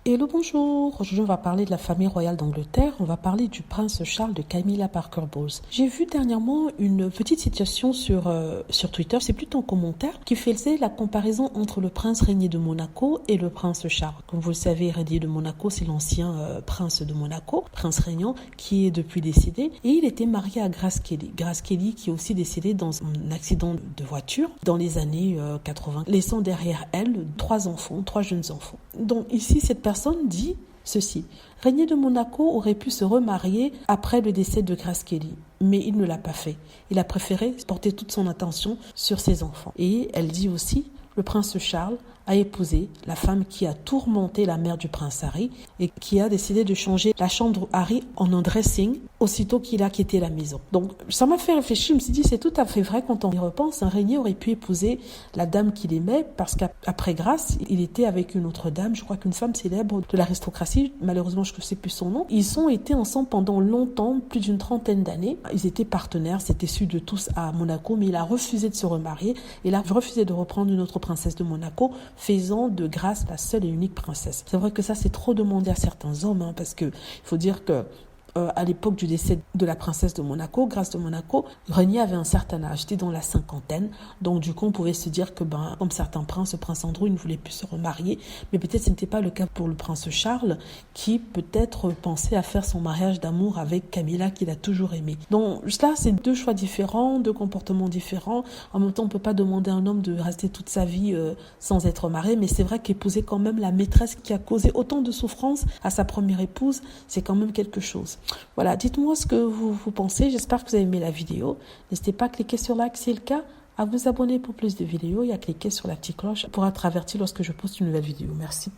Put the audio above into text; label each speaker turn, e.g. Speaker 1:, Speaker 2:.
Speaker 1: Hello, bonjour. Aujourd'hui, on va parler de la famille royale d'Angleterre. On va parler du prince Charles de Camilla Parker Bowles. J'ai vu dernièrement une petite situation sur Twitter, c'est plutôt un commentaire, qui faisait la comparaison entre le prince régné de Monaco et le prince Charles. Comme vous le savez, régné de Monaco, c'est l'ancien prince de Monaco, prince régnant, qui est depuis décédé. Et il était marié à Grace Kelly. Grace Kelly qui est aussi décédée dans un accident de voiture dans les années 80, laissant derrière elle trois jeunes enfants. Donc ici, cette personne dit ceci: Régnier de Monaco aurait pu se remarier après le décès de Grace Kelly, mais il ne l'a pas fait. Il a préféré porter toute son attention sur ses enfants. Et elle dit aussi: le prince Charles a épousé la femme qui a tourmenté la mère du prince Harry et qui a décidé de changer la chambre Harry en un dressing aussitôt qu'il a quitté la maison. Donc ça m'a fait réfléchir, je me suis dit c'est tout à fait vrai quand on y repense. Un Régnier aurait pu épouser la dame qu'il aimait parce qu'après Grace, il était avec une autre dame, je crois qu'une femme célèbre de l'aristocratie, malheureusement je ne sais plus son nom. Ils ont été ensemble pendant longtemps, plus d'une trentaine d'années. Ils étaient partenaires, c'était su de tous à Monaco, mais il a refusé de se remarier. Il a refusé de reprendre une autre princesse de Monaco, faisant de Grace la seule et unique princesse. C'est vrai que ça c'est trop demandé à certains hommes, parce que il faut dire que à l'époque du décès de la princesse de Monaco, Grace de Monaco, Régnier avait un certain âge, était dans la cinquantaine, donc du coup on pouvait se dire que comme certains princes, le prince Andrew, il ne voulait plus se remarier, mais peut-être ce n'était pas le cas pour le prince Charles, qui peut-être pensait à faire son mariage d'amour avec Camilla, qu'il a toujours aimé. Donc là c'est deux choix différents, deux comportements différents. En même temps on peut pas demander à un homme de rester toute sa vie sans être marié, mais c'est vrai qu'épouser quand même la maîtresse qui a causé autant de souffrance à sa première épouse, c'est quand même quelque chose. Voilà, dites-moi ce que vous pensez. J'espère que vous avez aimé la vidéo. N'hésitez pas à cliquer sur like si c'est le cas, à vous abonner pour plus de vidéos et à cliquer sur la petite cloche pour être averti lorsque je poste une nouvelle vidéo. Merci.